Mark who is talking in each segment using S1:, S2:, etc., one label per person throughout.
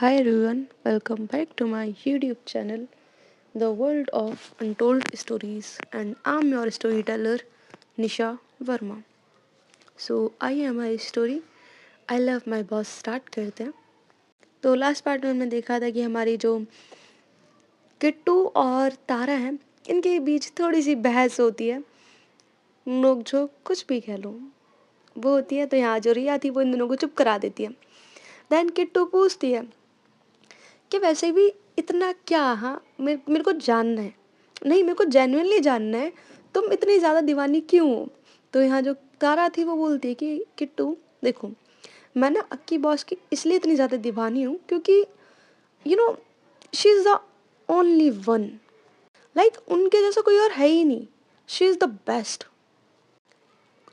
S1: Hi everyone, welcome back to my YouTube channel, The World of Untold Stories, and I'm your storyteller, Nisha Verma. So, आइए हमारी story I love my boss start करते हैं। तो last part में हमने देखा था कि हमारी जो किट्टू और तारा हैं, इनके बीच थोड़ी सी बहस होती है, नोक झोंक कुछ भी कह लो वो होती है। तो यहाँ जो रिया थी वो इन दोनों को चुप करा देती है। देन किट्टू पूछती है कि वैसे भी इतना क्या, हाँ मेरे को जानना है, नहीं मेरे को जेन्युइनली जानना है, तुम इतनी ज़्यादा दीवानी क्यों हो। तो यहाँ जो तारा थी वो बोलती है कि किट्टू देखो, मैं ना अक्की बॉस की इसलिए इतनी ज़्यादा दीवानी हूँ क्योंकि you know she is the only one, like उनके जैसा कोई और है ही नहीं। शी इज़ द बेस्ट,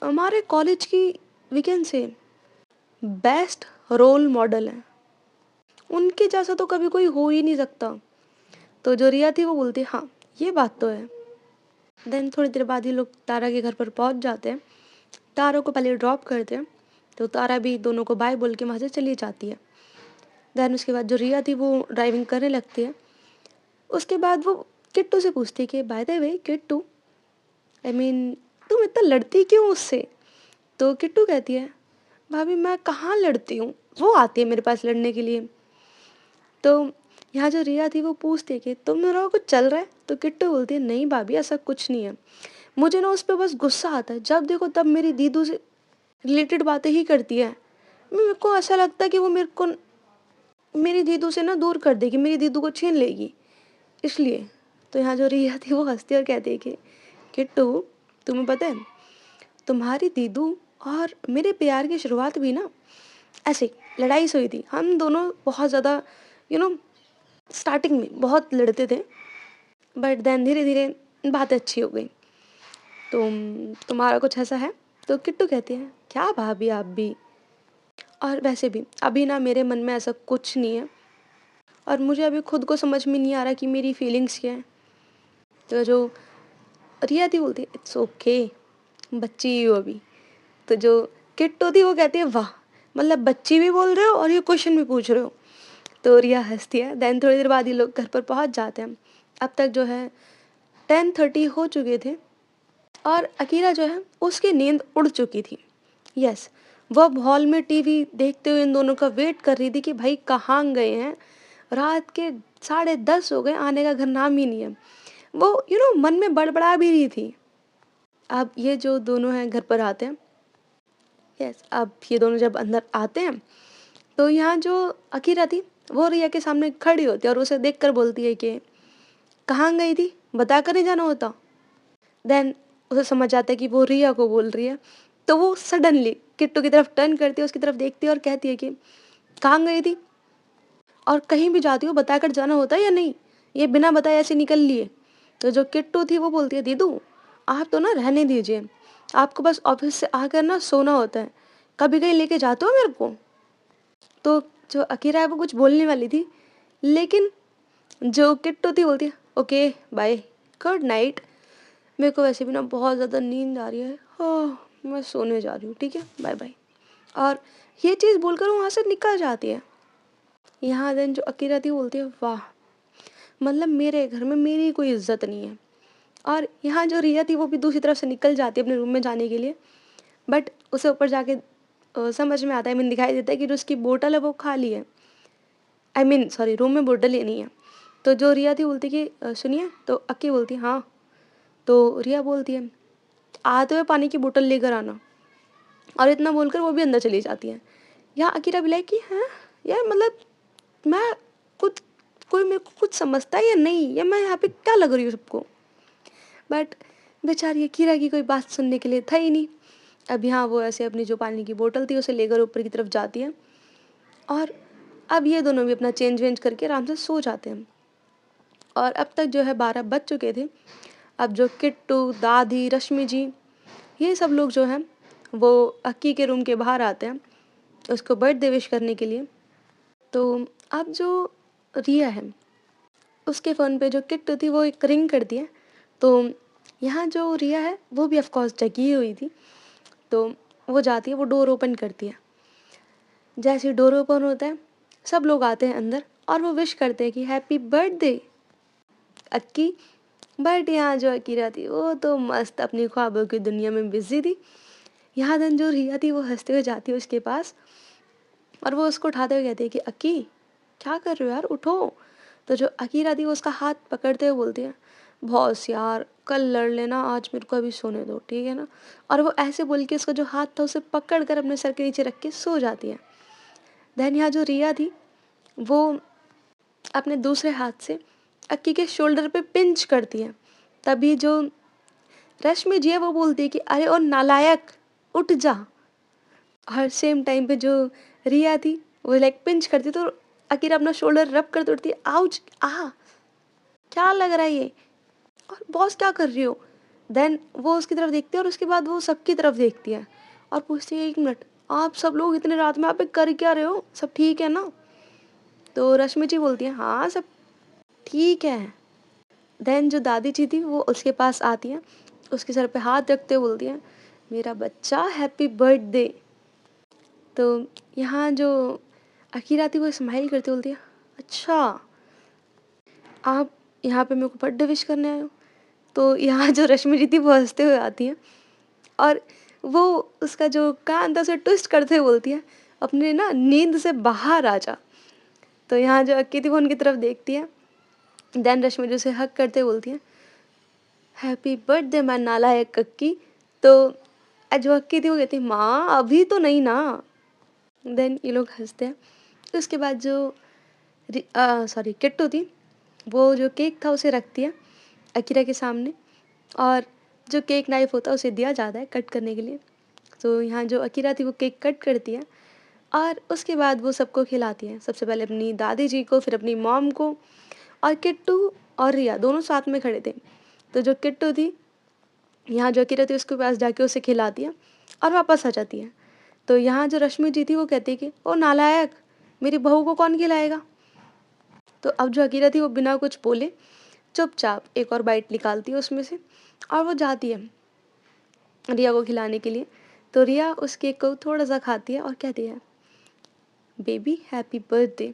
S1: हमारे कॉलेज की we can say best role model है, उनके जैसा तो कभी कोई हो ही नहीं सकता। तो जो रिया थी वो बोलती है हाँ ये बात तो है। देन थोड़ी देर बाद ही लोग तारा के घर पर पहुंच जाते हैं, तारा को पहले ड्रॉप करते हैं। तो तारा भी दोनों को बाय बोल के वहाँ से चली जाती है। देन उसके बाद जो रिया थी वो ड्राइविंग करने लगती है। उसके बाद वो किट्टू से पूछती है कि by the way Kittu, I mean तुम इतना लड़ती क्यों उससे। तो किट्टू कहती है भाभी मैं कहाँ लड़ती हूँ, वो आती है मेरे पास लड़ने के लिए। तो यहाँ जो रिया थी वो पूछती है कि तुम दोनों को कुछ चल रहा है। तो किट्टू बोलती है नहीं भाभी ऐसा कुछ नहीं है, मुझे ना उस पर बस गुस्सा आता है, जब देखो तब मेरी दीदू से रिलेटेड बातें ही करती है। मेरे को ऐसा लगता है कि वो मेरे को मेरी दीदू से ना दूर कर देगी, मेरी दीदू को छीन लेगी, इसलिए। तो यहाँ जो रिया थी वो हंसती और कहती है कि किट्टू तुम्हें पता है, तुम्हारी दीदू और मेरे प्यार की शुरुआत भी ना ऐसे लड़ाई से हुई थी। हम दोनों बहुत ज़्यादा यू नो स्टार्टिंग में बहुत लड़ते थे, बट देन धीरे धीरे बात अच्छी हो गई। तुम्हारा कुछ ऐसा है। तो किट्टू कहती है क्या भाभी आप भी, और वैसे भी अभी ना मेरे मन में ऐसा कुछ नहीं है, और मुझे अभी खुद को समझ में नहीं आ रहा कि मेरी फीलिंग्स क्या है। तो जो रिया थी बोलती है इट्स ओके, बच्ची ही हो अभी। तो जो किट्टू थी वो कहती है वाह, मतलब बच्ची भी बोल रहे हो और ये क्वेश्चन भी पूछ रहे हो। तो रिया हंसती है। देन थोड़ी देर बाद ये लोग घर पर पहुंच जाते हैं। अब तक जो है 10:30 हो चुके थे, और अकीरा जो है उसकी नींद उड़ चुकी थी। यस, वह हॉल में टीवी देखते हुए इन दोनों का वेट कर रही थी कि भाई कहाँ गए हैं, रात के 10:30 हो गए, आने का घर नाम ही नहीं है। वो मन में बड़बड़ा भी रही थी। अब ये जो दोनों हैं घर पर आते हैं। यस, अब ये दोनों जब अंदर आते हैं तो यहाँ जो अकीरा थी वो रिया के सामने खड़ी होती है और उसे देख कर बोलती है कि कहाँ गई थी, बता कर नहीं जाना होता। देन उसे समझ आता है कि वो रिया को बोल रही है। तो वो सडनली किट्टू की तरफ टर्न करती है, उसकी तरफ देखती है और कहती है कि कहाँ गई थी, और कहीं भी जाती हो बताकर जाना होता है या नहीं, ये बिना बताए ऐसे निकल लिए। तो जो किट्टू थी वो बोलती है दीदू आप तो ना रहने दीजिए, आपको बस ऑफिस से आकर ना सोना होता है, कभी कहीं लेके जाते हो मेरे को। तो जो अकीरा है वो कुछ बोलने वाली थी, लेकिन जो किट्टू थी बोलती है ओके बाय, गुड नाइट, मेरे को वैसे भी ना बहुत ज़्यादा नींद आ रही है, हाँ मैं सोने जा रही हूँ, ठीक है बाय बाय। और ये चीज़ बोलकर वो वहाँ से निकल जाती है। यहाँ देन जो अकीरा थी बोलती है वाह, मतलब मेरे घर में मेरी कोई इज्जत नहीं है। और यहाँ जो रिया थी वो भी दूसरी तरफ से निकल जाती है अपने रूम में जाने के लिए, बट उसे ऊपर जाके समझ में आता है, मीन दिखाई देता है कि जो उसकी बोतल है वो खाली है। आई मीन सॉरी, रूम में बोतल ही नहीं है। तो जो रिया थी बोलती कि सुनिए। तो अक्की बोलती हाँ। तो रिया बोलती है आते हुए पानी की बोतल लेकर आना, और इतना बोलकर वो भी अंदर चली जाती है। यहाँ अकीरा भी लाइक कि हाँ यार, मतलब मैं कुछ, कोई मेरे को कुछ समझता है या नहीं, या मैं यहाँ पे क्या लग रही हूँ सबको। बट बेचारी अकीरा की कोई बात सुनने के लिए था ही नहीं। अब यहाँ वो ऐसे अपनी जो पानी की बोतल थी उसे लेकर ऊपर की तरफ जाती है, और अब ये दोनों भी अपना चेंज वेंज करके आराम से सो जाते हैं। और अब तक जो है 12 बज चुके थे। अब जो किट्टू, दादी, रश्मि जी, ये सब लोग जो हैं वो अक्की के रूम के बाहर आते हैं उसको बर्थडे विश करने के लिए। तो अब जो रिया है उसके फ़ोन पे जो किट्टू थी वो एक रिंग करती है। तो यहाँ जो रिया है वो भी ऑफ कोर्स जगी हुई थी। तो वो जाती है, वो डोर ओपन करती है। जैसे ही डोर ओपन होता है सब लोग आते हैं अंदर और वो विश करते हैं कि हैप्पी बर्थडे अक्की। बट यहाँ जो अकीरा थी वो तो मस्त अपनी ख्वाबों की दुनिया में बिजी थी। यहाँ देन जो रिया थी वो हंसते हुए जाती है उसके पास और वो उसको उठाते हुए कहती है कि अक्की क्या कर रहे हो यार, उठो। तो जो अकीरा थी वो उसका हाथ पकड़ते हुए बोलती है, बॉस यार कल लड़ लेना, आज मेरे को अभी सोने दो, ठीक है ना। और वो ऐसे बोल के उसका जो हाथ था उसे पकड़ कर अपने सर के नीचे रख के सो जाती है। देन यहाँ जो रिया थी वो अपने दूसरे हाथ से अक्की के शोल्डर पे पिंच करती है। तभी जो रश्मि जी है वो बोलती है कि अरे ओ नालायक उठ जा। हर सेम टाइम पे जो रिया थी वो लाइक पिंच करती तो अकीरा अपना शोल्डर रब करती उठती है, आउच आ क्या लग रहा है ये, और बॉस क्या कर रही हो। देन वो उसकी तरफ देखती है और उसके बाद वो सबकी तरफ देखती है और पूछती है, एक मिनट आप सब लोग इतने रात में यहाँ पे कर क्या रहे हो, सब ठीक है ना। तो रश्मि जी बोलती है हाँ सब ठीक है। देन जो दादी जी थी वो उसके पास आती हैं, उसके सर पे हाथ रखते हुए बोलती हैं, मेरा बच्चा हैप्पी बर्थडे। तो यहाँ जो अकीरा थी वो स्माइल करती बोलती है, अच्छा आप यहाँ पे मेरे को बर्थडे विश करने आए हो। तो यहाँ जो रश्मि जी थी वो हंसते हुए आती हैं और वो उसका जो कान था उसे ट्विस्ट करते हुए बोलती है, अपने ना नींद से बाहर आ जा। तो यहाँ जो अक्की थी वो उनकी तरफ देखती है। देन रश्मि जी उसे हक करते हुए बोलती है, हैप्पी बर्थडे माय नालायक अक्की। तो जो अक्की थी वो कहती है, माँ अभी तो नहीं ना। देन ये लोग हंसते हैं। उसके बाद जो सॉरी किट्टू थी वो जो केक था उसे रखती है अकीरा के सामने और जो केक नाइफ होता है उसे दिया जाता है कट करने के लिए। तो यहाँ जो अकीरा थी वो केक कट करती है और उसके बाद वो सबको खिलाती है, सबसे पहले अपनी दादी जी को, फिर अपनी मॉम को, और किट्टू और रिया दोनों साथ में खड़े थे। तो जो किट्टू थी यहाँ जो अकीरा थी उसके पास जाके उसे खिलाती है और वापस आ जाती है। तो यहाँ जो रश्मि जी थी वो कहती है कि ओ नालायक मेरी बहू को कौन खिलाएगा। तो अब जो अकीरा थी वो बिना कुछ बोले चुपचाप एक और बाइट निकालती है उसमें से और वो जाती है रिया को खिलाने के लिए। तो रिया उस केक को थोड़ा सा खाती है और कहती है, बेबी हैप्पी बर्थडे।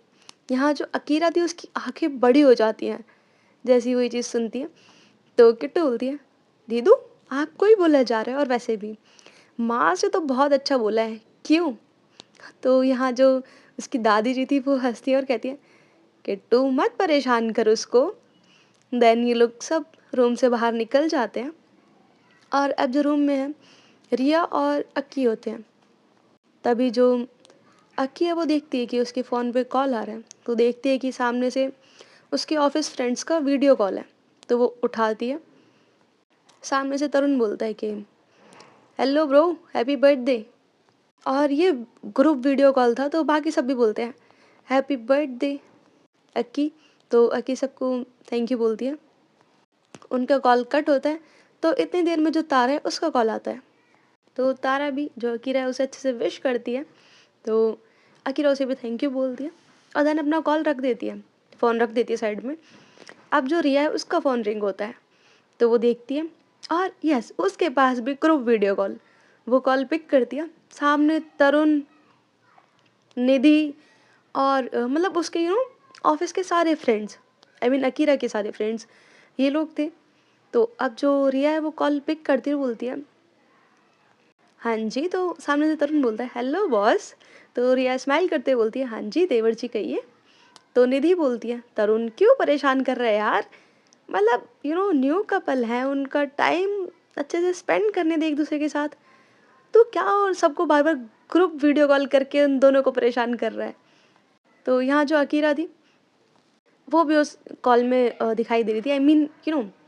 S1: यहाँ जो अकीरा थी उसकी आंखें बड़ी हो जाती हैं जैसी वो ये चीज़ सुनती है। तो किट्टू बोलती है, दीदू आपको ही बोला जा रहा है और वैसे भी माँ से तो बहुत अच्छा बोला है, क्यों। तो यहाँ जो उसकी दादी जी थी वो हंसती है और कहती है, किट्टू मत परेशान कर उसको। देन ये लोग सब रूम से बाहर निकल जाते हैं और अब जो रूम में है रिया और अक्की होते हैं। तभी जो अक्की है वो देखती है कि उसके फ़ोन पे कॉल आ रहा है। तो देखती है कि सामने से उसके ऑफिस फ्रेंड्स का वीडियो कॉल है। तो वो उठाती है। सामने से तरुण बोलता है कि हेलो ब्रो हैप्पी बर्थडे। और ये ग्रुप वीडियो कॉल था तो बाकी सब भी बोलते हैं हैप्पी बर्थडे अक्की। तो अक्की सबको थैंक यू बोलती है। उनका कॉल कट होता है तो इतनी देर में जो तारा है उसका कॉल आता है। तो तारा भी जो अकीरा है उसे अच्छे से विश करती है। तो अकीरा उसे भी थैंक यू बोलती है और देन अपना कॉल रख देती है, फ़ोन रख देती है साइड में। अब जो रिया है उसका फ़ोन रिंग होता है तो वो देखती है और यस उसके पास भी ग्रुप वीडियो कॉल। वो कॉल पिक करती है, सामने तरुण, निधि और मतलब उसके ऑफिस के सारे फ्रेंड्स, आई मीन अकीरा के सारे फ्रेंड्स ये लोग थे। तो अब जो रिया है वो कॉल पिक करती हुई बोलती है, हाँ जी। तो सामने से तरुण बोलता है हेलो बॉस। तो रिया स्माइल करते हुए बोलती है, हाँ जी देवर जी कहिए। तो निधि बोलती है, तरुण क्यों परेशान कर रहे हैं यार, मतलब न्यू कपल है, उनका टाइम अच्छे से स्पेंड करने दे एक दूसरे के साथ, तो क्या और सबको बार बार ग्रुप वीडियो कॉल करके उन दोनों को परेशान कर रहा है। तो यहाँ जो अकीरा थी वो भी उस कॉल में दिखाई दे रही थी, आई मीन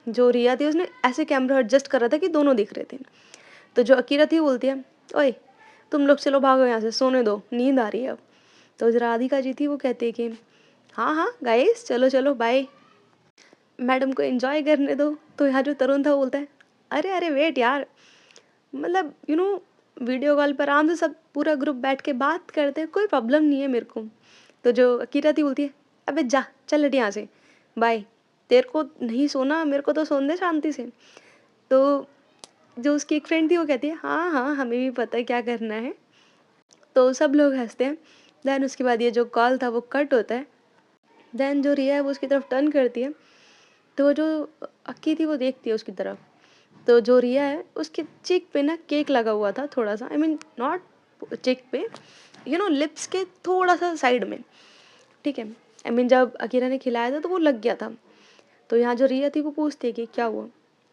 S1: जो रिया थी उसने ऐसे कैमरा एडजस्ट कर रहा था कि दोनों दिख रहे थे। तो जो अकीरा थी वो बोलती है, ओए तुम लोग चलो भागो यहाँ से, सोने दो, नींद आ रही है अब। तो जो राधिका जी थी वो कहती है कि हाँ हाँ गाइस चलो चलो बाय, मैडम को एंजॉय करने दो। तो यहाँ जो तरुण था वो बोलता है, अरे अरे वेट यार, मतलब वीडियो कॉल पर आराम से सब पूरा ग्रुप बैठ के बात करते हैं, कोई प्रॉब्लम नहीं है मेरे को। तो जो अकीरा थी बोलती है, अबे जा चल हट यहाँ से, बाय, तेरे को नहीं सोना, मेरे को तो सोने दे शांति से। तो जो उसकी एक फ्रेंड थी वो कहती है, हाँ हाँ हमें भी पता है क्या करना है। तो सब लोग हंसते हैं। देन उसके बाद ये जो कॉल था वो कट होता है। देन जो रिया है वो उसकी तरफ टर्न करती है, तो जो अक्की थी वो देखती है उसकी तरफ। तो जो रिया है उसके चीक पे ना केक लगा हुआ था थोड़ा सा, आई मीन नॉट चीक पे, लिप्स के थोड़ा सा साइड में, ठीक है। आई मीन जब अकीरा ने खिलाया था तो वो लग गया था। तो यहाँ जो रिया थी वो पूछती है कि क्या हुआ,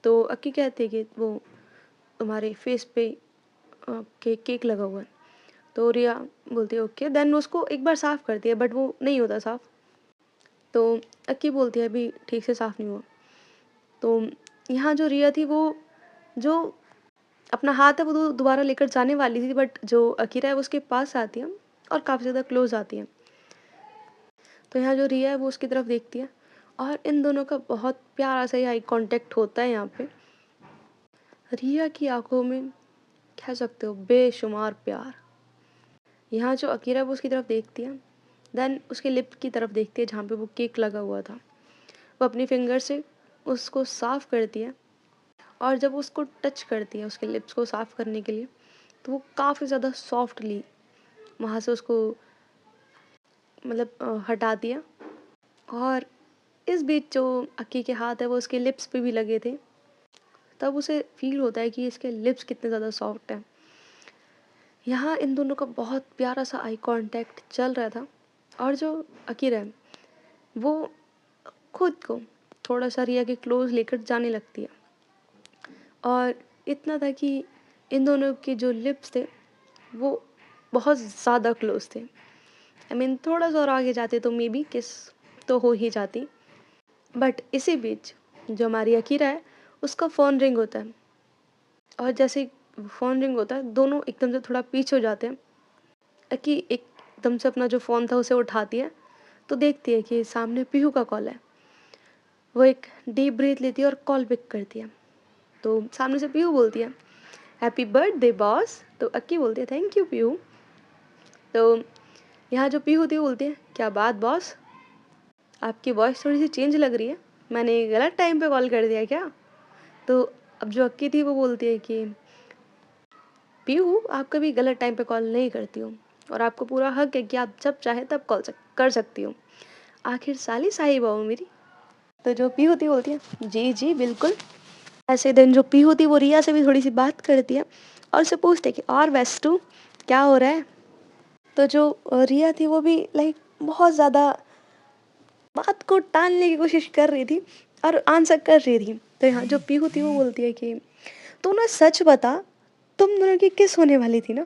S1: तो अक्की कहती है कि वो तुम्हारे फेस पे केक लगा हुआ है। तो रिया बोलती है ओके, देन उसको एक बार साफ़ करती है बट वो नहीं होता साफ़। तो अक्की बोलती है अभी ठीक से साफ़ नहीं हुआ। तो यहाँ जो रिया थी वो जो अपना हाथ है वो दोबारा लेकर जाने वाली थी, बट जो अकीरा है वो उसके पास आती है और काफ़ी ज़्यादा क्लोज आती है। तो यहाँ जो रिया है वो उसकी तरफ देखती है और इन दोनों का बहुत प्यारा सा आई कांटेक्ट होता है। यहाँ पे रिया की आंखों में कह सकते हो बेशुमार प्यार। यहाँ जो अकीरा है वो उसकी तरफ देखती है, देन उसके लिप की तरफ देखती है जहाँ पे वो केक लगा हुआ था। वो अपनी फिंगर से उसको साफ़ करती है और जब उसको टच करती है उसके लिप्स को साफ़ करने के लिए, तो वो काफ़ी ज़्यादा सॉफ्टली वहाँ से उसको मतलब हटाती है। और इस बीच जो अक्की के हाथ है वो उसके लिप्स पे भी लगे थे, तब उसे फील होता है कि इसके लिप्स कितने ज़्यादा सॉफ्ट हैं। यहाँ इन दोनों का बहुत प्यारा सा आई कांटेक्ट चल रहा था और जो अकीरा है वो खुद को थोड़ा सा रिया के क्लोज लेकर जाने लगती है। और इतना था कि इन दोनों के जो लिप्स थे वो बहुत ज़्यादा क्लोज थे। आई मीन थोड़ा सा और आगे जाते तो मे बी किस तो हो ही जाती। बट इसी बीच जो हमारी अकीरा है उसका फ़ोन रिंग होता है और जैसे ही फ़ोन रिंग होता है दोनों एकदम से थोड़ा पीछे हो जाते हैं। अकी एकदम से अपना जो फ़ोन था उसे उठाती है, तो देखती है कि सामने पीहू का कॉल है। वो एक डीप ब्रीथ लेती है और कॉल पिक करती है। तो सामने से पीहू बोलती है हैप्पी बर्थडे बॉस। तो अक्की बोलती है थैंक यू पीहू। तो यहाँ जो पीहू थी वो बोलती है क्या बात बॉस, आपकी वॉइस थोड़ी सी चेंज लग रही है, मैंने गलत टाइम पे कॉल कर दिया क्या। तो अब जो अक्की थी वो बोलती है कि पीहू आप कभी गलत टाइम पे कॉल नहीं करती हो और आपको पूरा हक है कि आप जब चाहे तब कर सकती हो, आखिर साली साहिबा हो मेरी। तो जो पीहू थी बोलती है जी जी बिल्कुल। ऐसे दिन जो पीहू थी वो रिया से भी थोड़ी सी बात करती है और उससे पूछते कि और वेस्टू क्या हो रहा है। तो जो रिया थी वो भी लाइक बहुत ज़्यादा बात को टालने की कोशिश कर रही थी और आंसर कर रही थी। तो यहाँ जो पीहू थी वो बोलती है कि तू ना सच बता, तुम दोनों की किस होने वाली थी ना।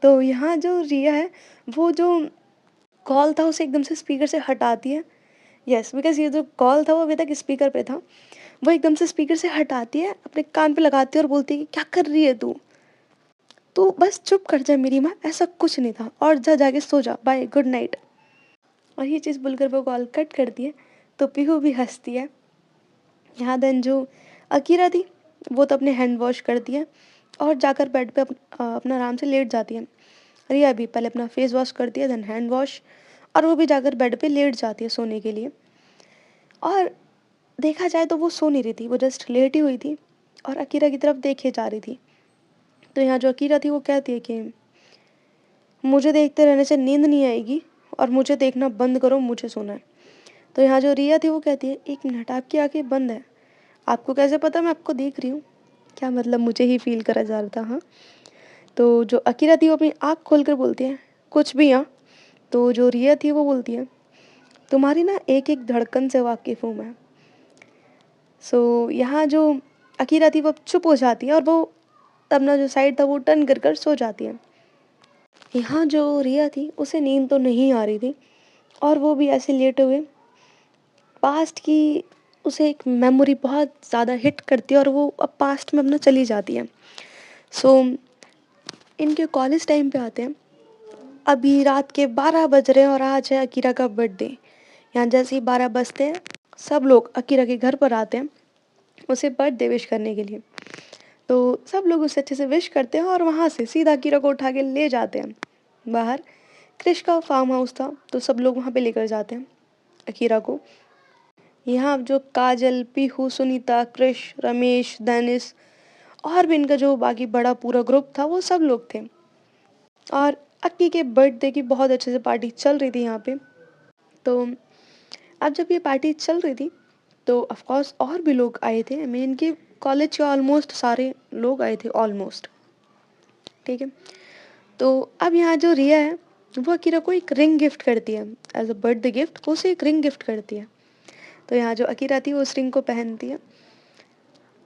S1: तो यहाँ जो रिया है वो जो कॉल था उसे एकदम से स्पीकर से हटाती है। यस, बिकॉज ये जो कॉल था वो अभी तक स्पीकर पे था। वो एकदम से स्पीकर से हटाती है, अपने कान पे लगाती है और बोलती है कि क्या कर रही है तू, तू बस चुप कर जा मेरी माँ, ऐसा कुछ नहीं था और जा जाके सो जा, बाय गुड नाइट। और ये चीज़ बोलकर वो कॉल कट करती है। तो पीहू भी हंसती है। यहाँ देन जो अकीरा थी वो तो अपने हैंड वॉश करती है और जाकर बेड पे अपना आराम से लेट जाती है। रिया भी पहले अपना फेस वॉश करती है देन हैंड वॉश, और वो भी जाकर बेड पे लेट जाती है सोने के लिए। और देखा जाए तो वो सो नहीं रही थी, वो जस्ट लेटी हुई थी और अकीरा की तरफ देखे जा रही थी। तो यहाँ जो अकीरा थी वो कहती है कि मुझे देखते रहने से नींद नहीं आएगी और मुझे देखना बंद करो, मुझे सोना है। तो यहाँ जो रिया थी वो कहती है एक मिनट, आपकी आंखें बंद है, आपको कैसे पता मैं आपको देख रही हूँ। क्या मतलब मुझे ही फील करा जा रहा था। हाँ। तो जो अकीरा थी वो अपनी आँख खोल कर बोलती है कुछ भी। हाँ। तो जो रिया थी वो बोलती है तुम्हारी ना एक एक धड़कन से वाकिफ़ हूँ मैं। यहाँ जो अकीरा थी वो चुप हो जाती है और वो अपना जो साइड था वो टर्न कर कर सो जाती है। यहाँ जो रिया थी उसे नींद तो नहीं आ रही थी और वो भी ऐसे लेटे हुए पास्ट की उसे एक मेमोरी बहुत ज़्यादा हिट करती है और वो अब पास्ट में अपना चली जाती है। सो इनके कॉलेज टाइम पे आते हैं। अभी रात के 12 बज रहे हैं और आज है अकीरा का बर्थडे। यहाँ जैसे ही 12 बजते हैं सब लोग अकीरा के घर पर आते हैं उसे बर्थडे विश करने के लिए। तो सब लोग उसे अच्छे से विश करते हैं और वहाँ से सीधा अकीरा को उठा के ले जाते हैं बाहर। क्रिश का फार्म हाउस था तो सब लोग वहाँ पे लेकर जाते हैं अकीरा को। यहाँ जो काजल, पीहू, सुनीता, क्रिश, रमेश, दानिश और भी इनका जो बाकी बड़ा पूरा ग्रुप था वो सब लोग थे। और अक्की के बर्थडे की बहुत अच्छे से पार्टी चल रही थी यहाँ पे। तो अब जब ये पार्टी चल रही थी तो ऑफ कोर्स और भी लोग आए थे। आई मीन कि कॉलेज के ऑलमोस्ट सारे लोग आए थे ऑलमोस्ट। ठीक है। तो अब यहाँ जो रिया है वो अकीरा को एक रिंग गिफ्ट करती है एज अ बर्थडे गिफ्ट। वो उसे एक रिंग गिफ्ट करती है। तो यहाँ जो अकीरा थी वो उस रिंग को पहनती है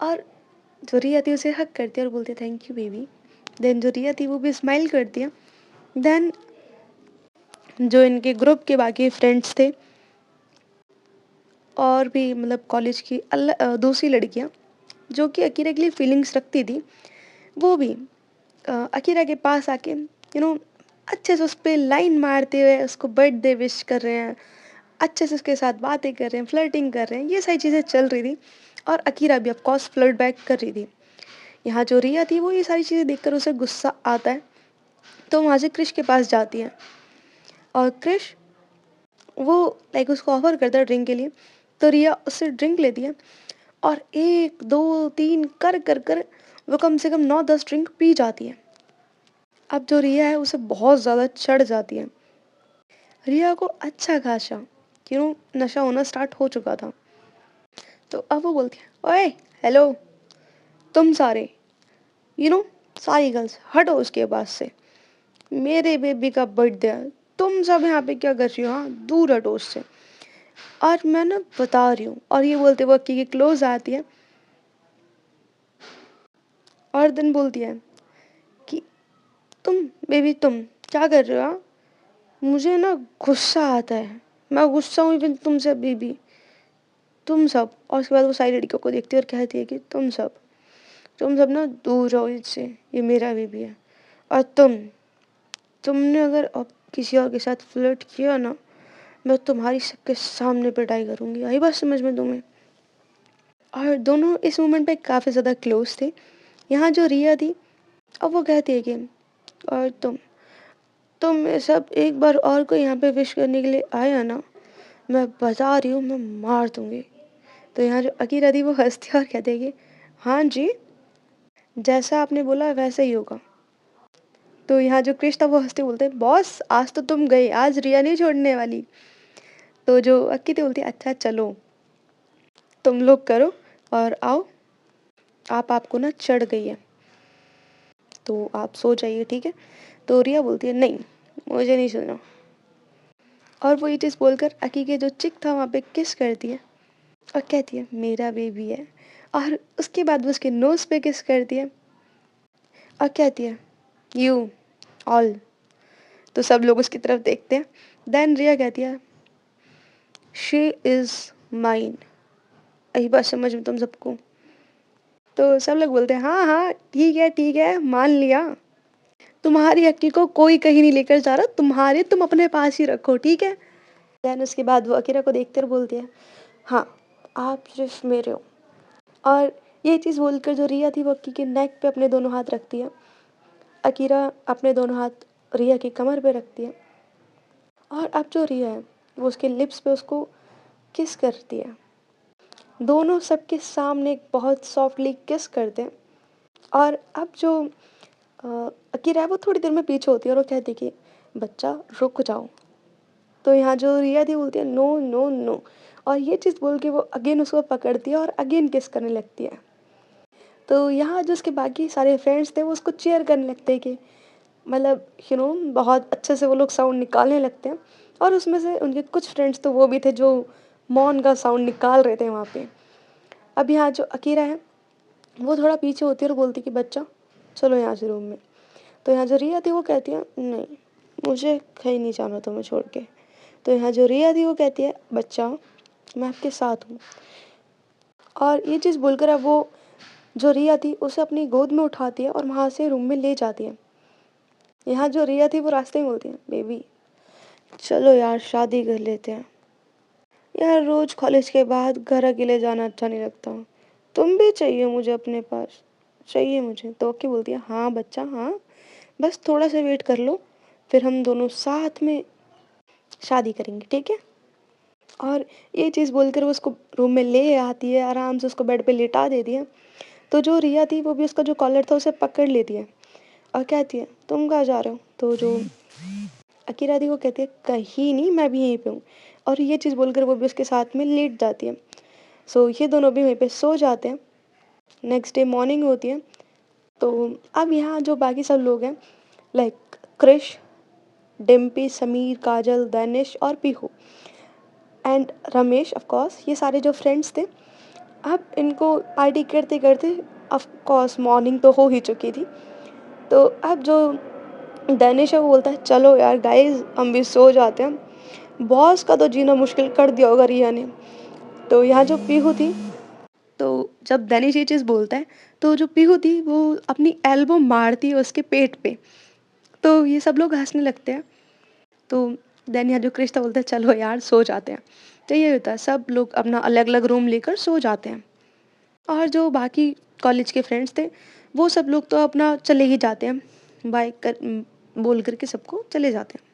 S1: और जो रिया थी उसे हक करती है और बोलती है थैंक यू बेबी। देन जो रिया थी वो भी स्माइल करती है। देन जो इनके ग्रुप के बाकी फ्रेंड्स थे और भी मतलब कॉलेज की दूसरी लड़कियां जो कि अकीरा के लिए फीलिंग्स रखती थी वो भी अकीरा के पास आके अच्छे से उस पर लाइन मारते हुए उसको बर्थडे विश कर रहे हैं। अच्छे से उसके साथ बातें कर रहे हैं, फ्लर्टिंग कर रहे हैं, ये सारी चीज़ें चल रही थी। और अकीरा भी ऑफकोर्स फ्लर्ट बैक कर रही थी। यहाँ जो रिया थी वो ये सारी चीज़ें देखकर उसे गुस्सा आता है। तो वहाँ से क्रिश के पास जाती है और क्रिश वो लाइक उसको ऑफर करता है ड्रिंक के लिए। तो रिया उससे ड्रिंक लेती है और 1 2 3 कर कर कर वो कम से कम 9 10 ड्रिंक पी जाती है। अब जो रिया है उसे बहुत ज़्यादा चढ़ जाती है। रिया को अच्छा खासा नशा होना स्टार्ट हो चुका था। तो अब वो बोलती है ओए हेलो तुम सारे यू नो सारी गर्ल्स हटो उसके पास से। मेरे बेबी का बर्थडे है, तुम सब यहाँ पे क्या कर रही हो? हाँ दूर हटो उससे। और मैं ना बता रही हूँ। और ये बोलते वो अक्की के क्लोज आती है और दिन बोलती है कि तुम बेबी तुम क्या कर रहे हो? हाँ? मुझे ना गुस्सा आता है, मैं गुस्सा हूँ इवन तुमसे बेबी, तुम सब। और उसके बाद वो सारी लड़कियों को देखती है और कहती है कि तुम सब ना दूर रहो इससे, ये मेरा बेबी है। और तुमने अगर अब किसी और के साथ फ्लर्ट किया ना मैं तुम्हारी सबके सामने पिटाई करूंगी। आई बात समझ में तुम्हें? और दोनों इस मोमेंट पे काफ़ी ज़्यादा क्लोज थे। यहाँ जो रिया थी अब वो कहती है कि और तुम ये सब एक बार और को यहाँ पे विश करने के लिए आया ना मैं बता रही हूँ मैं मार दूंगी। तो यहाँ जो अकीरा थी वो हंसती है और कहती है कि हाँ जी जैसा आपने बोला वैसा ही होगा। तो यहाँ जो क्रिश था वो हंसते बोलते हैं बॉस आज तो तुम गए, आज रिया नहीं छोड़ने वाली। तो जो अक्की थी बोलती है अच्छा चलो तुम लोग करो और आओ, आपको ना चढ़ गई है तो आप सो जाइए ठीक है। तो रिया बोलती है नहीं मुझे नहीं सोना। और वो ये चीज़ बोलकर अकी के जो चिक था वहाँ पे किस करती है और कहती है मेरा बेबी है। और उसके बाद वो उसके नोज पे किस करती है और कहती है यू ऑल। तो सब लोग उसकी तरफ देखते हैं। देन रिया कहती है शी इज़ माइन। यही बात समझ में तुम सबको? तो सब लोग बोलते हैं हाँ हाँ ठीक है मान लिया। तुम्हारी अक्की को कोई कहीं नहीं लेकर जा रहा, तुम अपने पास ही रखो ठीक है। देन उसके बाद वो अकीरा को देखते हुए बोलती है हाँ आप सिर्फ मेरे हो। और ये चीज़ बोलकर जो रिया थी वो अक्की के नेक पे अपने दोनों हाथ रखती है। अकीरा अपने दोनों हाथ रिया की कमर पे रखती है और अब जो रिया है वो उसके लिप्स पे उसको किस करती है। दोनों सबके सामने एक बहुत सॉफ्टली किस करते हैं। और अब जो अकीरा है वो थोड़ी देर में पीछे होती है और वो कहती है कि बच्चा रुक जाओ। तो यहाँ जो रिया थी बोलती है नो नो नो। और ये चीज़ बोल के वो अगेन उसको पकड़ती है और अगेन किस करने लगती है। तो यहाँ जो उसके बाकी सारे फ्रेंड्स थे वो उसको चीयर करने लगते हैं कि मतलब बहुत अच्छे से वो लोग साउंड निकालने लगते हैं। और उसमें से उनके कुछ फ्रेंड्स तो वो भी थे जो मौन का साउंड निकाल रहे थे वहाँ पे। अब यहाँ जो अकीरा है वो थोड़ा पीछे होती है और बोलती कि बच्चा चलो यहाँ से रूम में। तो यहाँ जो रिया थी वो कहती है नहीं मुझे कहीं नहीं जाना तुम्हें छोड़ के। तो यहाँ जो रिया थी वो कहती है बच्चा मैं आपके साथ हूँ। और ये चीज़ बोलकर अब वो जो रिया थी उसे अपनी गोद में उठाती है और वहाँ से रूम में ले जाती है। यहाँ जो रिया थी वो रास्ते में बोलती है बेबी चलो यार शादी कर लेते हैं यार, रोज कॉलेज के बाद घर अकेले जाना अच्छा नहीं लगता। तुम भी चाहिए मुझे अपने पास, चाहिए मुझे। तो ओके बोलती है हाँ बच्चा हाँ बस थोड़ा सा वेट कर लो फिर हम दोनों साथ में शादी करेंगे ठीक है। और ये चीज़ बोलकर वो उसको रूम में ले आती है, आराम से उसको बेड पे लेटा देती है। तो जो रिया थी वो भी उसका जो कॉलर था उसे पकड़ लेती है और कहती है तुम कहाँ जा रहे हो? तो जो अकीरा दी को कहती है कहीं नहीं, मैं भी यहीं पे हूँ। और ये चीज़ बोलकर वो भी उसके साथ में लेट जाती है। सो ये दोनों भी वहीं पे सो जाते हैं। नेक्स्ट डे मॉर्निंग होती है। तो अब यहाँ जो बाकी सब लोग हैं, लाइक क्रिश, डिम्पी, समीर, काजल, दानिश और Pihu and Ramesh, of course ये सारे जो फ्रेंड्स थे, अब इनको पार्टी करते करते ऑफ कोर्स मॉर्निंग तो हो ही चुकी थी। तो अब जो दानिश है वो बोलता है चलो यार गाइस हम भी सो जाते हैं, बॉस का तो जीना मुश्किल कर दिया होगा रिया ने। तो यहाँ जो पीहू थी, तो जब दानिश ये चीज़ बोलता है तो जो पीहू थी वो अपनी एल्बो मारती है उसके पेट पे। तो ये सब लोग हंसने लगते हैं। तो देन यहाँ जो क्रिश था बोलता है चलो यार सो जाते हैं। तो ये होता है, सब लोग अपना अलग अलग रूम लेकर सो जाते हैं। और जो बाकी कॉलेज के फ्रेंड्स थे वो सब लोग तो अपना चले ही जाते हैं, बाय कर बोल करके सबको चले जाते हैं।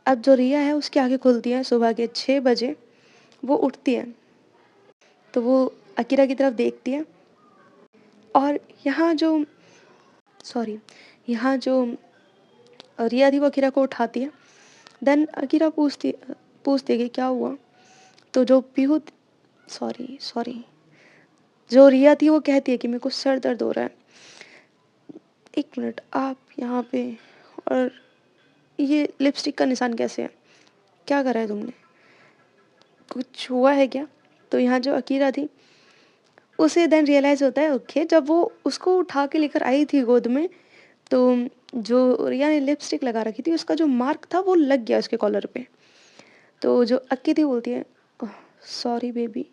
S1: अब जो रिया है उसकी आंखें खुलती हैं सुबह के 6 बजे। वो उठती है तो वो अकीरा की तरफ देखती है। और यहाँ जो सॉरी यहाँ जो रिया थी वो अकीरा को उठाती है। देन अकीरा पूछती है कि क्या हुआ। तो जो पीहू सॉरी सॉरी जो रिया थी वो कहती है कि मेरे को सर दर्द हो रहा है। एक मिनट, आप यहाँ पे और ये लिपस्टिक का निशान कैसे है, क्या करा है तुमने, कुछ हुआ है क्या। तो यहाँ जो अकीरा थी उसे देन रियलाइज़ होता है ओके, जब वो उसको उठा के लेकर आई थी गोद में, तो जो रिया ने लिपस्टिक लगा रखी थी उसका जो मार्क था वो लग गया उसके कॉलर पे। तो जो अक्की थी बोलती है सॉरी बेबी,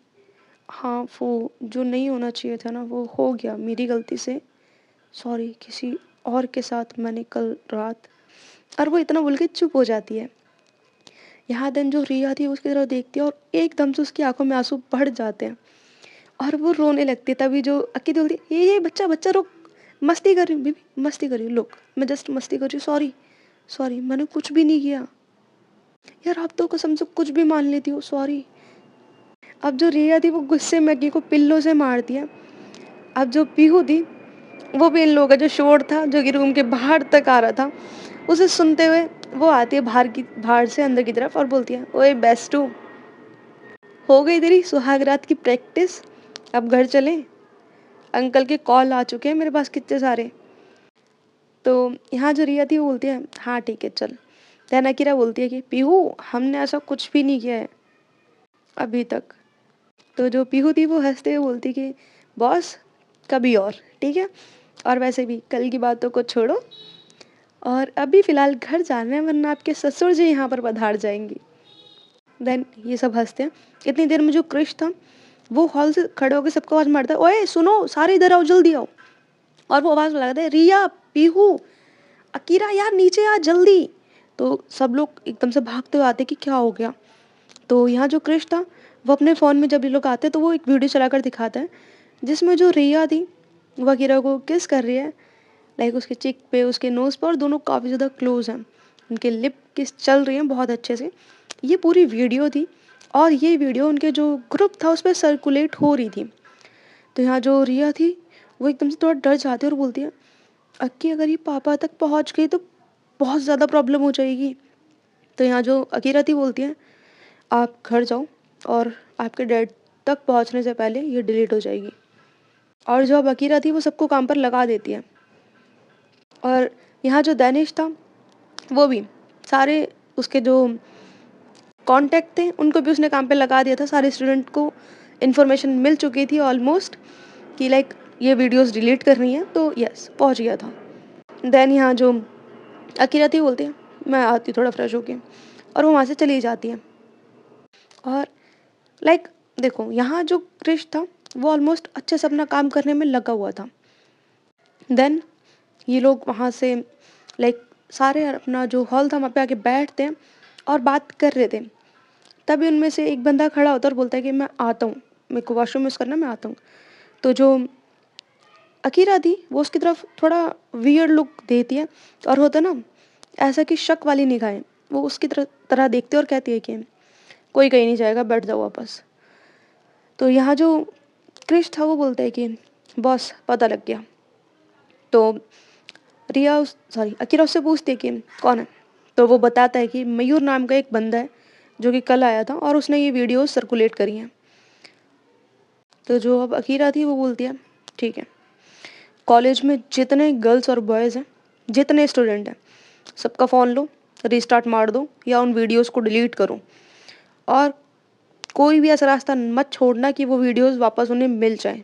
S1: हाँ वो जो नहीं होना चाहिए था ना वो हो गया मेरी गलती से, सॉरी किसी और के साथ मैंने कल रात। और वो इतना बोल के चुप हो जाती है। यहाँ देन जो रिया थी उसकी तरफ देखती है और एकदम से उसकी आंखों में आंसू भर जाते हैं और वो रोने लगती है। तभी जो अक्की बोलती है ये बच्चा बच्चा रुक, मस्ती कर रही हूँ बेबी, मस्ती कर रही हूँ, लुक मैं जस्ट मस्ती कर रही हूँ, सॉरी सॉरी मैंने कुछ भी नहीं किया। यार आप तो कसम से कुछ भी मान लेती हो, सॉरी। अब जो रिया थी वो गुस्से में अक्की को पिल्लों से मारती है। अब जो पीहू थी वो भी इन लोगों का जो शोर था जो कि रूम के बाहर तक आ रहा था उसे सुनते हुए वो आती है बाहर से अंदर की तरफ और बोलती है ओए बेस्टू, हो गई तेरी सुहाग रात की प्रैक्टिस, अब घर चलें, अंकल के कॉल आ चुके हैं मेरे पास कितने सारे। तो यहाँ जो रिया थी वो बोलती है हाँ ठीक है चल। देन अकीरा बोलती है कि पीहू हमने ऐसा कुछ भी नहीं किया है अभी तक। तो जो पीहू थी वो हंसते हुए बोलती कि बॉस कभी और, ठीक है, और वैसे भी कल की बातों को छोड़ो और अभी फ़िलहाल घर जाना है वरना आपके ससुर जी यहाँ पर पधार जाएंगी। देन ये सब हंसते हैं। इतनी देर में जो क्रिश था वो हॉल से खड़े होकर सबको आवाज़ मारता है ओए सुनो सारे इधर आओ जल्दी आओ। और वो आवाज़ लगाते हैं रिया, पीहू, अकीरा यार नीचे आ जल्दी। तो सब लोग एकदम से भागते हुए आते कि क्या हो गया। तो यहाँ जो क्रिश था वो अपने फ़ोन में जब ये लोग आते तो वो एक वीडियो चलाकर दिखाता है जिसमें जो रिया थी वो अकीरा को किस कर रही है, लाइक उसके चिक पे उसके नोज़ पर, और दोनों काफ़ी ज़्यादा क्लोज हैं, उनके लिप किस चल रही हैं बहुत अच्छे से। ये पूरी वीडियो थी और ये वीडियो उनके जो ग्रुप था उस पर सर्कुलेट हो रही थी। तो यहाँ जो रिया थी वो एकदम से थोड़ा डर जाती है और बोलती है अक्की अगर ये पापा तक पहुँच गई तो बहुत ज़्यादा प्रॉब्लम हो जाएगी। तो यहाँ जो अकीरा थी बोलती है आप घर जाओ और आपके डैड तक पहुँचने से पहले ये डिलीट हो जाएगी। और जो अब अकीरा थी वो सबको काम पर लगा देती है। और यहाँ जो दानिश था वो भी सारे उसके जो कॉन्टैक्ट थे उनको भी उसने काम पे लगा दिया था। सारे स्टूडेंट को इन्फॉर्मेशन मिल चुकी थी ऑलमोस्ट कि लाइक ये वीडियोस डिलीट करनी है, तो यस पहुंच गया था। देन यहाँ जो अकीरा थी बोलती है मैं आती थोड़ा फ्रेश होके, और वो वहाँ से चली जाती है। और लाइक देखो यहाँ जो क्रिश था वो ऑलमोस्ट अच्छे से अपना काम करने में लगा हुआ था। देन ये लोग वहाँ से लाइक सारे अपना जो हॉल था वहाँ पे आके बैठते हैं और बात कर रहे थे। तभी उनमें से एक बंदा खड़ा होता है और बोलता है कि मैं आता हूँ, मेरे को वॉशरूम यूज़ करना, मैं आता हूँ। तो जो अकीरा थी वो उसकी तरफ थोड़ा वियर्ड लुक देती है और होता ना ऐसा कि शक वाली निगाहें, वो उसकी तरह देखती है और कहती है कि कोई कहीं नहीं जाएगा, बैठ जाओ वापस। तो यहाँ जो क्रिश था वो बोलता है कि बॉस पता लग गया। तो रिया सॉरी अकीरा उससे पूछती है कि कौन है। तो वो बताता है कि मयूर नाम का एक बंदा है जो कि कल आया था और उसने ये वीडियो सर्कुलेट करी हैं। तो जो अब अकीरा थी वो बोलती है ठीक है, कॉलेज में जितने गर्ल्स और बॉयज़ हैं, जितने स्टूडेंट हैं, सबका फ़ोन लो, रीस्टार्ट मार दो या उन वीडियोज़ को डिलीट करो, और कोई भी ऐसा रास्ता मत छोड़ना कि वो वीडियोज़ वापस उन्हें मिल जाए।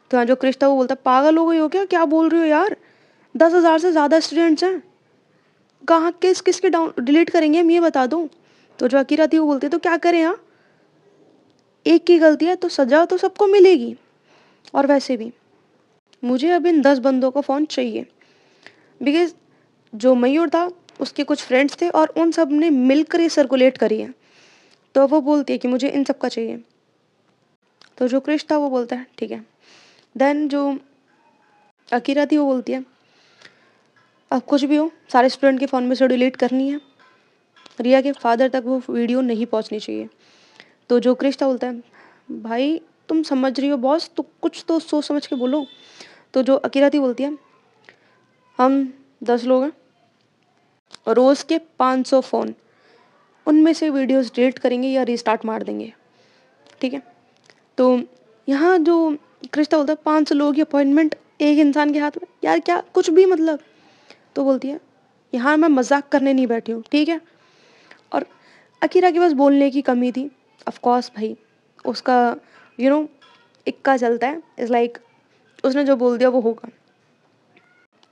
S1: तो यहाँ जो क्रिश था वो बोलता है, पागल हो गई हो क्या, क्या बोल रही हो यार, 10,000 से ज़्यादा स्टूडेंट्स हैं, कहाँ किस किस के डाउन डिलीट करेंगे हम, ये बता दो। तो जो अकीरा थी वो बोलती है, तो क्या करें यहाँ, एक की गलती है तो सजा तो सबको मिलेगी, और वैसे भी मुझे अब इन 10 बंदों का फ़ोन चाहिए, बिकॉज जो मयूर था उसके कुछ फ्रेंड्स थे और उन सब ने मिलकर ये सर्कुलेट करी है। तो वो बोलती है कि मुझे इन सब का चाहिए। तो जो क्रिश था वो बोलता है ठीक है। देन जो अकीरा थी वो बोलती है, अब कुछ भी हो सारे स्टूडेंट के फ़ोन में से डिलीट करनी है, रिया के फादर तक वो वीडियो नहीं पहुंचनी चाहिए। तो जो क्रिश था बोलता है, भाई तुम समझ रही हो बॉस, तो कुछ तो सोच समझ के बोलो। तो जो अकीरा थी बोलती है, हम 10 लोग हैं, रोज़ के 500 फ़ोन, उनमें से वीडियोस डिलीट करेंगे या रीस्टार्ट मार देंगे, ठीक है। तो यहाँ जो क्रिस्टा बोलता है, 500 लोगों की अपॉइंटमेंट एक इंसान के हाथ में, यार क्या कुछ भी मतलब। तो बोलती है, यहाँ मैं मजाक करने नहीं बैठी हूँ, ठीक है। और अकीरा के पास बोलने की कमी थी, ऑफ कोर्स भाई उसका इक्का चलता है, इज़ लाइक उसने जो बोल दिया वो होगा।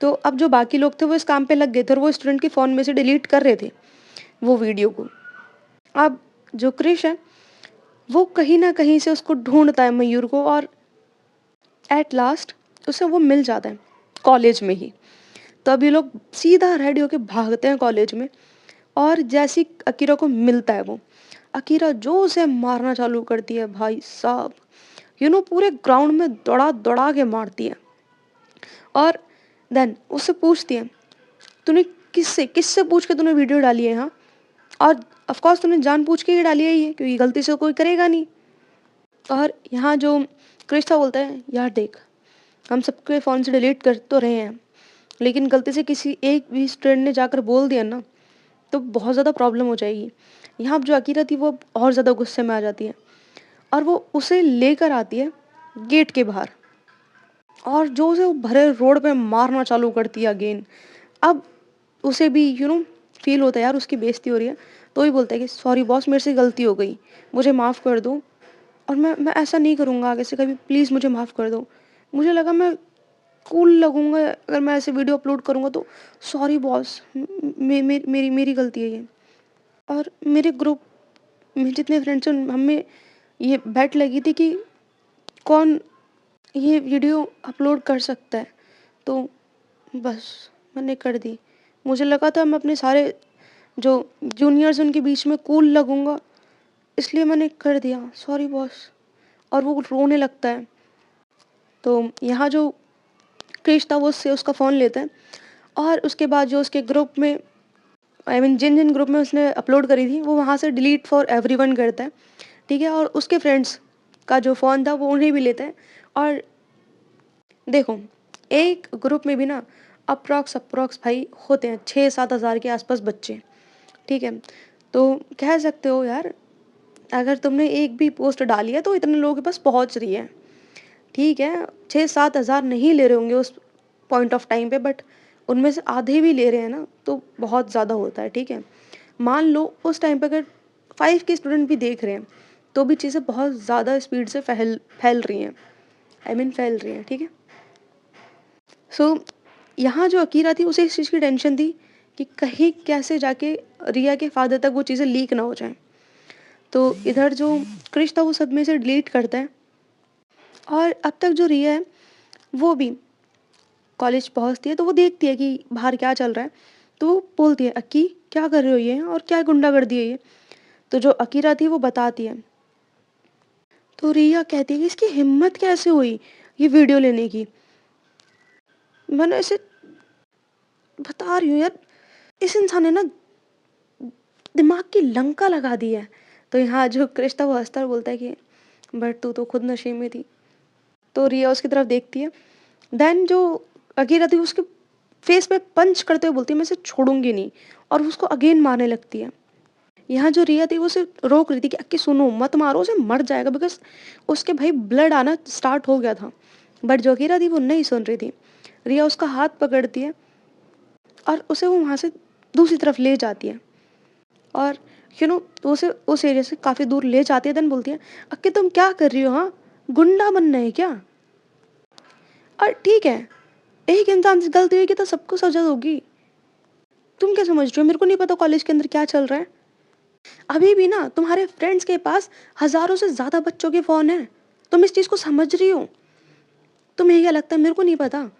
S1: तो अब जो बाकी लोग थे वो इस काम पे लग गए थे और वो स्टूडेंट के फ़ोन में से डिलीट कर रहे थे वो वीडियो को। अब जो क्रिश है वो कहीं ना कहीं से उसको ढूंढता है मयूर को, और एट लास्ट उसे वो मिल जाता है कॉलेज में ही। तो अब ये लोग सीधा रेडी होके भागते हैं कॉलेज में, और जैसी अकीरा को मिलता है वो, अकीरा जो उसे मारना चालू करती है भाई साहब, पूरे ग्राउंड में दौड़ा दौड़ा के मारती है। और देन उससे पूछती है, तूने किससे किससे पूछ के तूने वीडियो डाली है यहाँ, और ऑफ कोर्स तूने जानबूझ के ही डाली है ये, क्योंकि गलती से कोई करेगा नहीं। और यहाँ जो क्रिस्टा बोलता है, यार देख हम सबके फ़ोन से डिलीट कर तो रहे हैं, लेकिन गलती से किसी एक भी स्टूडेंट ने जाकर बोल दिया ना तो बहुत ज़्यादा प्रॉब्लम हो जाएगी। यहाँ जो अकीरा थी वो और ज़्यादा गुस्से में आ जाती है और वो उसे लेकर आती है गेट के बाहर, और जो उसे वो भरे रोड पे मारना चालू करती है अगेन। अब उसे भी फील होता है यार उसकी बेइज्जती हो रही है, तो ही बोलता है कि सॉरी बॉस मेरे से गलती हो गई, मुझे माफ़ कर दो, और मैं ऐसा नहीं करूँगा आगे से कभी, प्लीज़ मुझे माफ़ कर दो। मुझे लगा मैं कूल लगूँगा अगर मैं ऐसे वीडियो अपलोड करूँगा, तो सॉरी बॉस, मेरी मेरी गलती है ये। और मेरे ग्रुप में जितने फ्रेंड्स हैं हमें ये बेट लगी थी कि कौन ये वीडियो अपलोड कर सकता है, तो बस मैंने कर दी। मुझे लगा था मैं अपने सारे जो जूनियर्स उनके बीच में कूल लगूँगा, इसलिए मैंने कर दिया, सॉरी बॉस। और वो रोने लगता है। तो यहाँ जो क्रिश था वो उससे उसका फ़ोन लेता है, और उसके बाद जो उसके ग्रुप में, I mean Jin Jin group में उसने अपलोड करी थी वो वहाँ से डिलीट फॉर एवरीवन करता है, ठीक है। और उसके फ्रेंड्स का जो फ़ोन था वो उन्हें भी लेता है। और देखो एक ग्रुप में भी ना अप्रॉक्स अप्रॉक्स भाई होते हैं 6-7 हज़ार के आसपास बच्चे, ठीक है। तो कह सकते हो यार अगर तुमने एक भी पोस्ट डाली है तो इतने लोगों के पास पहुंच रही है, ठीक है। 6-7 हज़ार नहीं ले रहे होंगे उस पॉइंट ऑफ टाइम पे, बट उनमें से आधे भी ले रहे हैं ना तो बहुत ज़्यादा होता है, ठीक है। मान लो उस टाइम पे अगर 5 के स्टूडेंट भी देख रहे हैं तो भी चीज़ें बहुत ज़्यादा स्पीड से फैल फैल रही हैं, आई मीन फैल रही हैं, ठीक है। सो यहाँ जो अकीरा थी उसे इस चीज़ की टेंशन थी कि कहीं कैसे जाके रिया के फादर तक वो चीज़ें लीक ना हो जाएं। तो इधर जो क्रिश था वो सब में से डिलीट करता है, और अब तक जो रिया है वो भी कॉलेज पहुंचती है तो वो देखती है कि बाहर क्या चल रहा है। तो वो बोलती है, अक्की क्या कर रही हो ये, और क्या गुंडागर्दी है ये। तो जो अकीरा थी वो बताती है। तो रिया कहती है कि इसकी हिम्मत कैसे हुई ये वीडियो लेने की। मैंने इसे बता रही हूँ यार, इस इंसान ने ना दिमाग की लंका लगा दी है। तो यहाँ जो क्रिश था वो हंसता है, बोलता है कि बट तू तो खुद नशे में थी। तो रिया उसकी तरफ देखती है। देन जो अकीरा थी उसके फेस पे पंच करते हुए बोलती है मैं इसे छोड़ूंगी नहीं, और उसको अगेन मारने लगती है। यहाँ जो रिया थी वो उसे रोक रही थी कि अक्की सुनो मत मारो, उसे मर जाएगा, बिकॉज उसके भाई ब्लड आना स्टार्ट हो गया था। बट जो अकीरा थी वो नहीं सुन रही थी। रिया उसका हाथ पकड़ती है और उसे वो वहाँ से दूसरी तरफ ले जाती है, और तो उसे उस एरिया से काफ़ी दूर ले जाती है। देन बोलती है अक्की तुम क्या कर रही हो, हाँ गुंडा बनना है क्या? और ठीक है, एक इंसान से गलती हुई कि तो सबको सजा होगी। तुम क्या समझ रहे हो, मेरे को नहीं पता कॉलेज के अंदर क्या चल रहा है। अभी भी ना तुम्हारे फ्रेंड्स के पास हजारों से ज्यादा बच्चों के फोन है, तुम इस चीज को समझ रही हो? तुम्हें क्या लगता है मेरे को नहीं पता?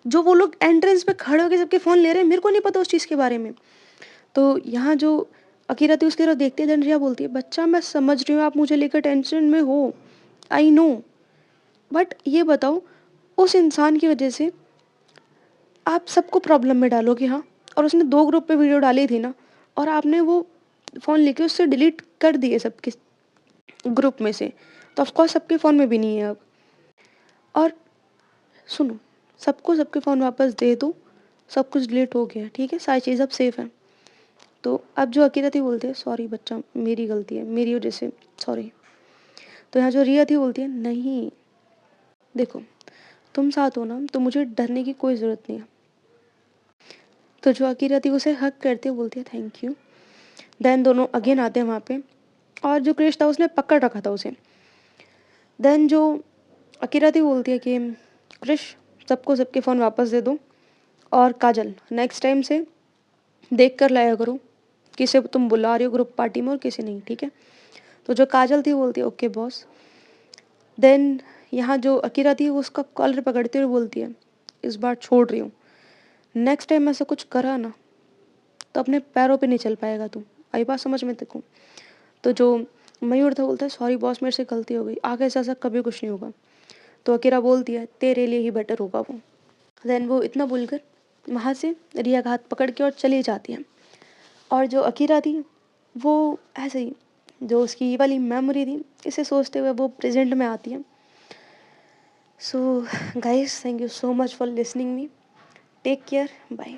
S1: जो वो लोग एंट्रेंस पे खड़े होकर सबके फोन ले रहे हैं, मेरे को नहीं पता उस चीज के बारे में। तो यहाँ जो अकीरा थी उसकी तरफ देखते ही रिया बोलती है बच्चा मैं समझ रही हूँ आप मुझे लेकर टेंशन में हो, आई नो, बट ये बताओ उस इंसान की वजह से आप सबको प्रॉब्लम में डालोगे? हाँ, और उसने 2 ग्रुप पे वीडियो डाली थी ना, और आपने वो फ़ोन लेके उससे डिलीट कर दिए सबके ग्रुप में से, तो ऑफ कोर्स सबके फ़ोन में भी नहीं है अब। और सुनो, सबको सबके फ़ोन वापस दे दो, सब कुछ डिलीट हो गया, ठीक है? सारी चीज़ अब सेफ़ है। तो अब जो अकीरा थी बोलती है सॉरी बच्चा, मेरी गलती है, मेरी वजह से सॉरी। तो यहाँ जो रिया थी बोलती है नहीं, देखो तुम साथ हो ना, तो मुझे डरने की कोई ज़रूरत नहीं है। तो जो अकीरा थी उसे हग करती है, बोलती है थैंक यू। देन दोनों अगेन आते हैं वहाँ पे, और जो क्रिश था उसने पकड़ रखा था उसे। देन जो अकीरा थी बोलती है कि क्रिश सबको सबके फ़ोन वापस दे दो, और काजल नेक्स्ट टाइम से देख कर लाया करो किसे तुम बुला रही हो ग्रुप पार्टी में और किसे नहीं, ठीक है? तो जो काजल थी बोलती है ओके बॉस। देन यहाँ जो अकीरा थी वो उसका कॉलर पकड़ती हुई बोलती है इस बार छोड़ रही हूँ, नेक्स्ट टाइम ऐसा कुछ करा ना तो अपने पैरों पे नहीं चल पाएगा तू, आई बात समझ में तेको? तो जो मयूर था बोलता है सॉरी बॉस मेरे से गलती हो गई, आगे से ऐसा कभी कुछ नहीं होगा। तो अकीरा बोलती है तेरे लिए ही बेटर होगा वो। देन वो इतना बोलकर वहाँ से रिया का हाथ पकड़ के और चली जाती है। और जो अकीरा थी वो ऐसे ही जो उसकी ये वाली मेमोरी थी इसे सोचते हुए वो प्रेजेंट में आती है। So guys thank you so much for listening me, take care, bye.